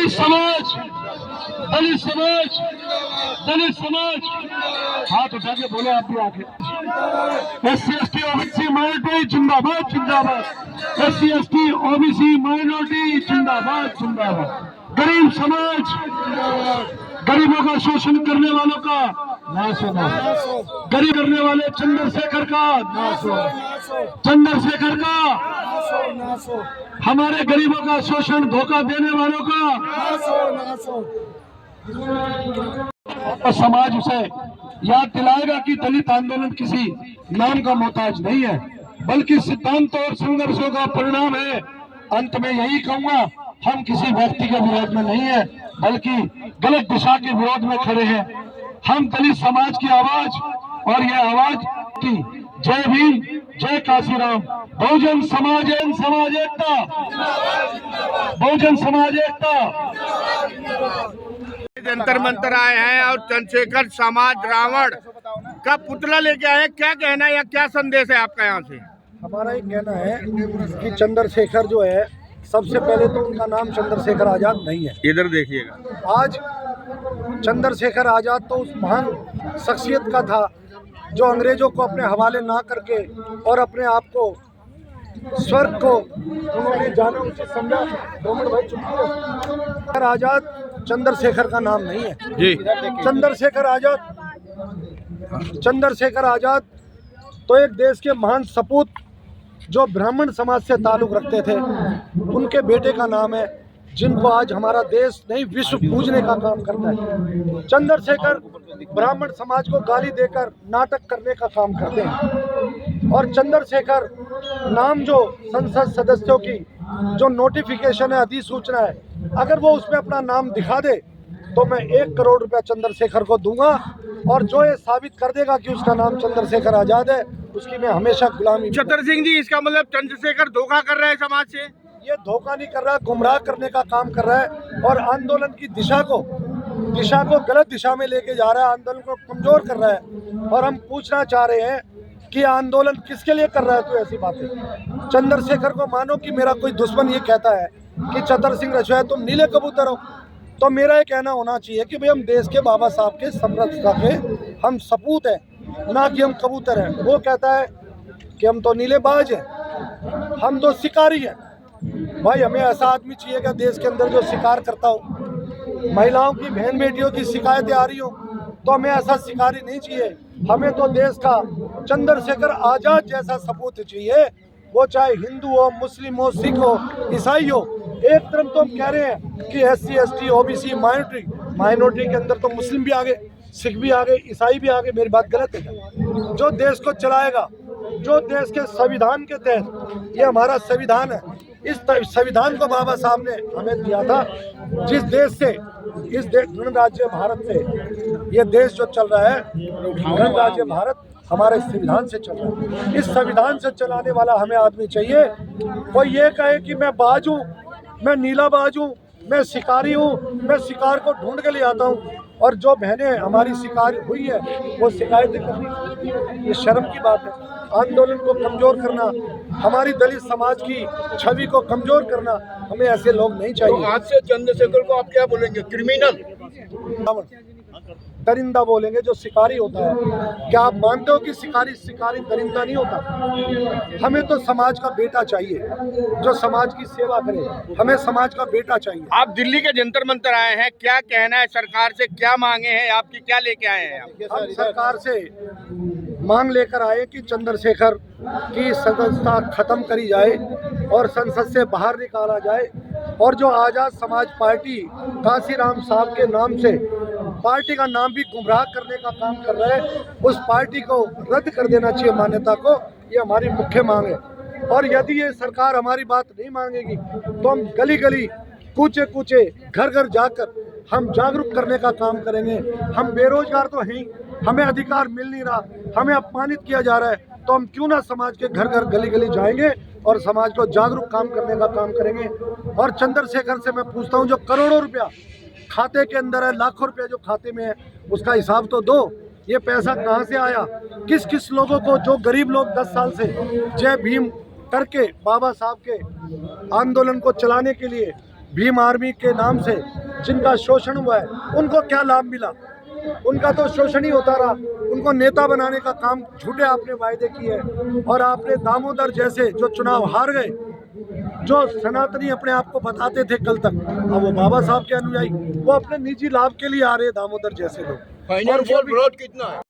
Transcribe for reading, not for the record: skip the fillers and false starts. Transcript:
दलित समाज, दलित समाज, दलित समाज, हाथ उठा के बोले आप भी आके। SC ST OBC माइनॉरिटी जिंदाबाद जिंदाबाद, SC ST OBC माइनॉरिटी जिंदाबाद जिंदाबाद। गरीब समाज, गरीबों का शोषण करने वालों का नाश होना, गरीब करने वाले चंद्रशेखर का नाश हो, चंद्रशेखर का, हमारे गरीबों का शोषण धोखा देने वालों का और समाज उसे याद दिलाएगा कि दलित आंदोलन किसी नाम का मोहताज नहीं है, बल्कि सिद्धांत और संघर्षों का परिणाम है। अंत में यही कहूंगा, हम किसी व्यक्ति के विरोध में नहीं है, बल्कि गलत दिशा के विरोध में खड़े हैं। हम दलित समाज की आवाज, और यह आवाज की जय भीम, जय काशीराम, बहुजन समाज एकता, बहुजन समाज एकता। जंतर मंतर आए हैं और चंद्रशेखर समाज रावण का पुतला लेके आए, क्या कहना है या क्या संदेश है आपका यहाँ से? हमारा ये कहना है कि चंद्रशेखर जो है, सबसे पहले तो उनका नाम चंद्रशेखर आजाद नहीं है। इधर देखिएगा, आज चंद्रशेखर आजाद तो उस महान शख्सियत का था जो अंग्रेजों को अपने हवाले ना करके और अपने आप को स्वर्ग को उन्होंने जाना उचित समझा। 2 मिनट भाई चुप। आजाद चंद्रशेखर का नाम नहीं है जी। चंद्रशेखर आजाद तो एक देश के महान सपूत जो ब्राह्मण समाज से ताल्लुक़ रखते थे, उनके बेटे का नाम है, जिनको आज हमारा देश नहीं विश्व पूजने का काम करता है। चंद्रशेखर ब्राह्मण समाज को गाली देकर नाटक करने का काम करते हैं, और चंद्रशेखर नाम जो संसद सदस्यों की जो नोटिफिकेशन है, अधिसूचना है, अगर वो उसमें अपना नाम दिखा दे तो मैं 1 करोड़ रुपया चंद्रशेखर को दूंगा, और जो ये साबित कर देगा कि उसका नाम चंद्रशेखर आजाद है, उसकी मैं हमेशा गुलामी। छतर सिंह जी, इसका मतलब चंद्रशेखर धोखा कर रहा है समाज से? ये धोखा नहीं कर रहा, गुमराह करने का काम कर रहा है, और आंदोलन की दिशा को गलत दिशा में लेके जा रहा है, आंदोलन को कमजोर कर रहा है। और हम पूछना चाह रहे हैं कि आंदोलन किसके लिए कर रहा है? तो ऐसी बातें चंद्रशेखर को मानो कि मेरा कोई दुश्मन ये कहता है कि छतर सिंह रजवाया तुम नीले कबूतर हो, तो मेरा ये कहना होना चाहिए कि भाई हम देश के बाबा साहब के समरसता के हम सपूत हैं, ना कि हम कबूतर हैं। वो कहता है कि हम तो नीलेबाज हैं, हम तो शिकारी हैं। भाई हमें ऐसा आदमी चाहिए क्या देश के अंदर जो शिकार करता हो? महिलाओं की, बहन बेटियों की शिकायतें आ रही हो तो हमें ऐसा शिकारी नहीं चाहिए। हमें तो देश का चंद्रशेखर आजाद जैसा सपूत चाहिए, वो चाहे हिंदू हो, मुस्लिम हो, सिख हो, ईसाई हो। एक तरफ तो हम कह रहे हैं कि SC ST OBC माइनॉरिटी के अंदर तो मुस्लिम भी आ गए, सिख भी आ गए, ईसाई भी आ गए। मेरी बात गलत है क्या? जो देश को चलाएगा, जो देश के संविधान के तहत, ये हमारा संविधान है, इस संविधान को बाबा साहब ने हमें दिया था, जिस देश से, इस गणराज्य भारत से ये देश जो चल रहा है, गणराज्य भारत हमारे संविधान से चल रहा है। इस संविधान से चलाने वाला हमें आदमी चाहिए। कोई ये कहे कि मैं बाज हूँ, मैं नीला बाज हूँ, मैं शिकारी हूँ, मैं शिकार को ढूंढ के ले आता हूँ, और जो बहनें हमारी शिकार हुई है वो शिकायतें करनी, ये शर्म की बात है। आंदोलन को कमज़ोर करना, हमारी दलित समाज की छवि को कमज़ोर करना, हमें ऐसे लोग नहीं चाहिए। तो आज से चंद्रशेखर को आप क्या बोलेंगे? क्रिमिनल, दरिंदा बोलेंगे जो शिकारी होता है। क्या आप मानते हो कि शिकारी दरिंदा नहीं होता? हमें तो समाज का बेटा चाहिए जो समाज की सेवा करे, हमें समाज का बेटा चाहिए। आप दिल्ली के जंतर मंतर आए हैं, क्या कहना है? सरकार से क्या मांगे हैं आपकी, क्या लेके आए हैं आप? हम सरकार से मांग लेकर आए कि चंद्रशेखर की सदस्यता खत्म करी जाए और संसद से बाहर निकाला जाए, और जो आज़ाद समाज पार्टी काशीराम साहब के नाम से पार्टी का नाम भी गुमराह करने का काम कर रहे हैं, उस पार्टी को रद्द कर देना चाहिए मान्यता को। ये हमारी मुख्य मांग है। और यदि ये सरकार हमारी बात नहीं मांगेगी तो हम गली गली, कूचे कूचे, घर घर जाकर हम जागरूक करने का काम करेंगे। हम बेरोजगार तो हैं, हमें अधिकार मिल नहीं रहा, हमें अपमानित किया जा रहा है, तो हम क्यों ना समाज के घर घर, गली गली जाएंगे और समाज को जागरूक काम करने का काम करेंगे। और चंद्रशेखर से मैं पूछता हूँ, जो करोड़ों रुपया खाते के अंदर है, लाखों रुपया जो खाते में है, उसका हिसाब तो दो। ये पैसा कहाँ से आया? किस किस लोगों को, जो गरीब लोग 10 साल से जय भीम करके बाबा साहब के आंदोलन को चलाने के लिए भीम आर्मी के नाम से जिनका शोषण हुआ है, उनको क्या लाभ मिला? उनका तो शोषण ही होता रहा। उनको नेता बनाने का काम झूठे आपने वायदे किए, और आपने दामोदर जैसे जो चुनाव हार गए, जो सनातनी अपने आप को बताते थे कल तक, अब वो बाबा साहब के अनुयायी, वो अपने निजी लाभ के लिए आ रहे दामोदर जैसे लोग। फाइनेंशियल विरोध कितना है?